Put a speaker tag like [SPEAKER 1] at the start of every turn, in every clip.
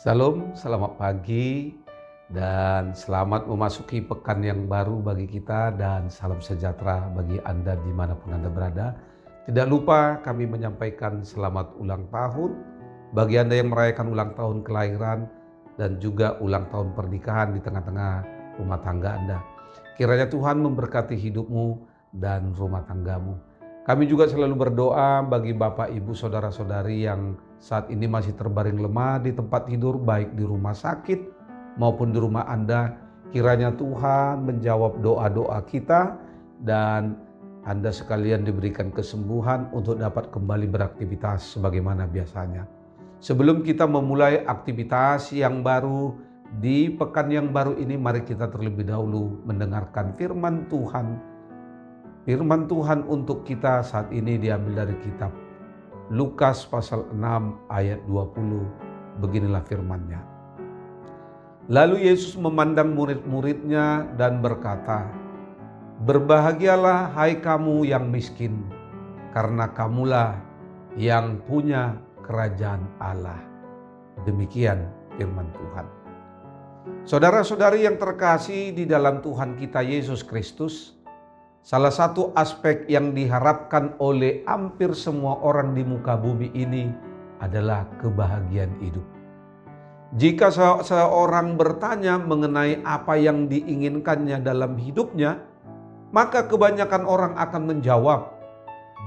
[SPEAKER 1] Salam, selamat pagi dan selamat memasuki pekan yang baru bagi kita dan salam sejahtera bagi Anda dimanapun Anda berada. Tidak lupa kami menyampaikan selamat ulang tahun bagi Anda yang merayakan ulang tahun kelahiran dan juga ulang tahun pernikahan di tengah-tengah rumah tangga Anda. Kiranya Tuhan memberkati hidupmu dan rumah tanggamu. Kami juga selalu berdoa bagi Bapak, Ibu, Saudara-saudari yang saat ini masih terbaring lemah di tempat tidur, baik di rumah sakit maupun di rumah Anda. Kiranya Tuhan menjawab doa-doa kita dan Anda sekalian diberikan kesembuhan untuk dapat kembali beraktivitas sebagaimana biasanya. Sebelum kita memulai aktivitas yang baru di pekan yang baru ini, mari kita terlebih dahulu mendengarkan firman Tuhan. Firman Tuhan untuk kita saat ini diambil dari kitab Lukas pasal 6 ayat 20. Beginilah firman-Nya. Lalu Yesus memandang murid-muridnya dan berkata, "Berbahagialah hai kamu yang miskin, karena kamulah yang punya kerajaan Allah." Demikian firman Tuhan. Saudara-saudari yang terkasih di dalam Tuhan kita Yesus Kristus, salah satu aspek yang diharapkan oleh hampir semua orang di muka bumi ini adalah kebahagiaan hidup. Jika seorang bertanya mengenai apa yang diinginkannya dalam hidupnya, maka kebanyakan orang akan menjawab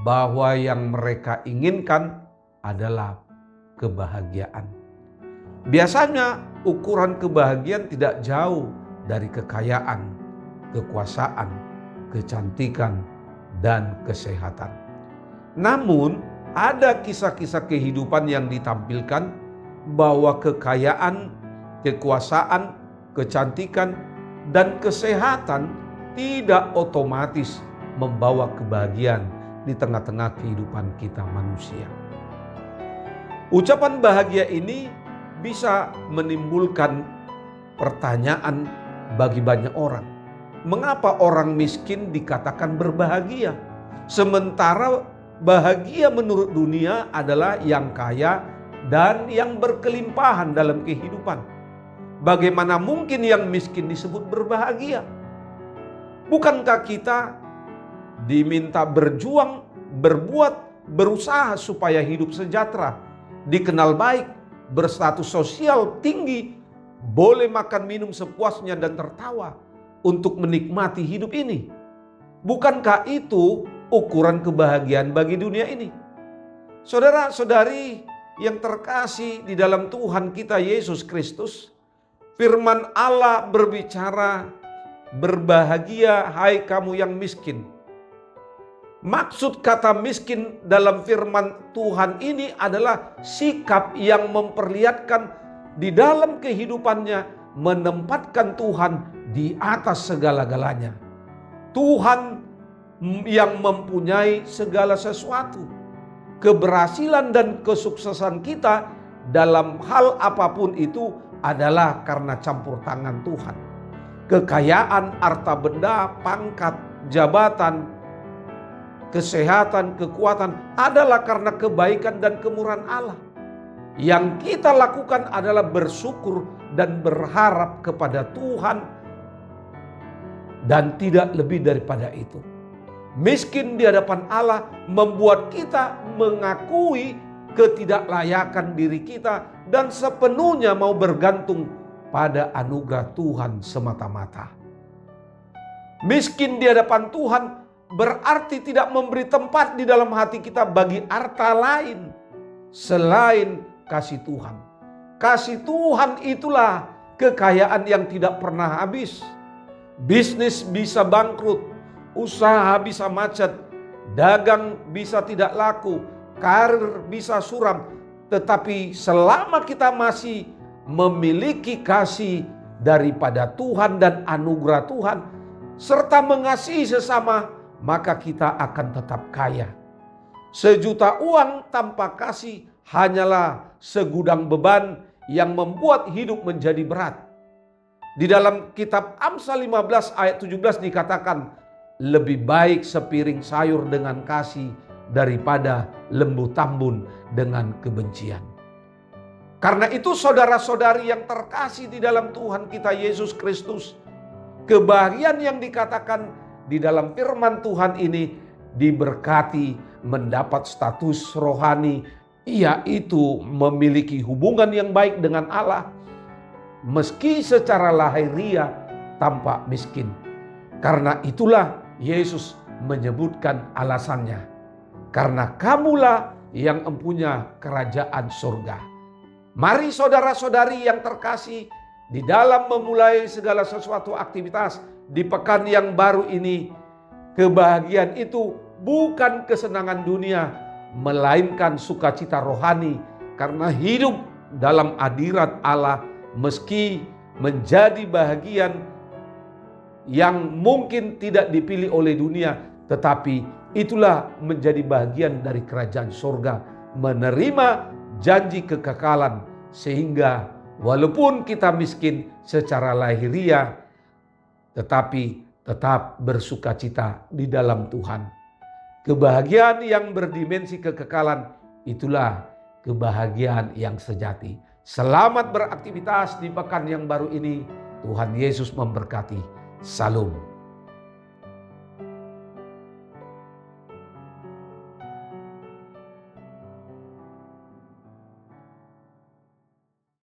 [SPEAKER 1] bahwa yang mereka inginkan adalah kebahagiaan. Biasanya ukuran kebahagiaan tidak jauh dari kekayaan, kekuasaan, kecantikan, dan kesehatan. Namun, ada kisah-kisah kehidupan yang ditampilkan bahwa kekayaan, kekuasaan, kecantikan, dan kesehatan tidak otomatis membawa kebahagiaan di tengah-tengah kehidupan kita manusia. Ucapan bahagia ini bisa menimbulkan pertanyaan bagi banyak orang. Mengapa orang miskin dikatakan berbahagia? Sementara bahagia menurut dunia adalah yang kaya dan yang berkelimpahan dalam kehidupan. Bagaimana mungkin yang miskin disebut berbahagia? Bukankah kita diminta berjuang, berbuat, berusaha supaya hidup sejahtera, dikenal baik, berstatus sosial tinggi, boleh makan minum sepuasnya dan tertawa untuk menikmati hidup ini? Bukankah itu ukuran kebahagiaan bagi dunia ini? Saudara-saudari yang terkasih di dalam Tuhan kita Yesus Kristus, firman Allah berbicara, "Berbahagia hai kamu yang miskin." Maksud kata miskin dalam firman Tuhan ini adalah sikap yang memperlihatkan di dalam kehidupannya menempatkan Tuhan di atas segala-galanya. Tuhan yang mempunyai segala sesuatu. Keberhasilan dan kesuksesan kita dalam hal apapun itu adalah karena campur tangan Tuhan. Kekayaan, harta benda, pangkat, jabatan, kesehatan, kekuatan adalah karena kebaikan dan kemurahan Allah. Yang kita lakukan adalah bersyukur dan berharap kepada Tuhan dan tidak lebih daripada itu. Miskin di hadapan Allah membuat kita mengakui ketidaklayakan diri kita dan sepenuhnya mau bergantung pada anugerah Tuhan semata-mata. Miskin di hadapan Tuhan berarti tidak memberi tempat di dalam hati kita bagi harta lain selain kasih Tuhan. Kasih Tuhan itulah kekayaan yang tidak pernah habis. Bisnis bisa bangkrut, usaha bisa macet, dagang bisa tidak laku, karir bisa suram. Tetapi selama kita masih memiliki kasih daripada Tuhan dan anugerah Tuhan, serta mengasihi sesama, maka kita akan tetap kaya. Sejuta uang tanpa kasih hanyalah segudang beban yang membuat hidup menjadi berat. Di dalam kitab Amsal 15 ayat 17 dikatakan, lebih baik sepiring sayur dengan kasih daripada lembu tambun dengan kebencian. Karena itu saudara-saudari yang terkasih di dalam Tuhan kita Yesus Kristus, kebahagiaan yang dikatakan di dalam firman Tuhan ini diberkati mendapat status rohani, yaitu memiliki hubungan yang baik dengan Allah, meski secara lahiriah tampak miskin. Karena itulah Yesus menyebutkan alasannya, karena kamulah yang empunya kerajaan surga. Mari saudara-saudari yang terkasih, di dalam memulai segala sesuatu aktivitas di pekan yang baru ini, kebahagiaan itu bukan kesenangan dunia, melainkan sukacita rohani karena hidup dalam hadirat Allah, meski menjadi bahagian yang mungkin tidak dipilih oleh dunia, tetapi itulah menjadi bahagian dari kerajaan surga, menerima janji kekekalan, sehingga walaupun kita miskin secara lahiriah, tetapi tetap bersukacita di dalam Tuhan. Kebahagiaan yang berdimensi kekekalan, itulah kebahagiaan yang sejati. Selamat beraktivitas di pekan yang baru ini. Tuhan Yesus memberkati. Salam.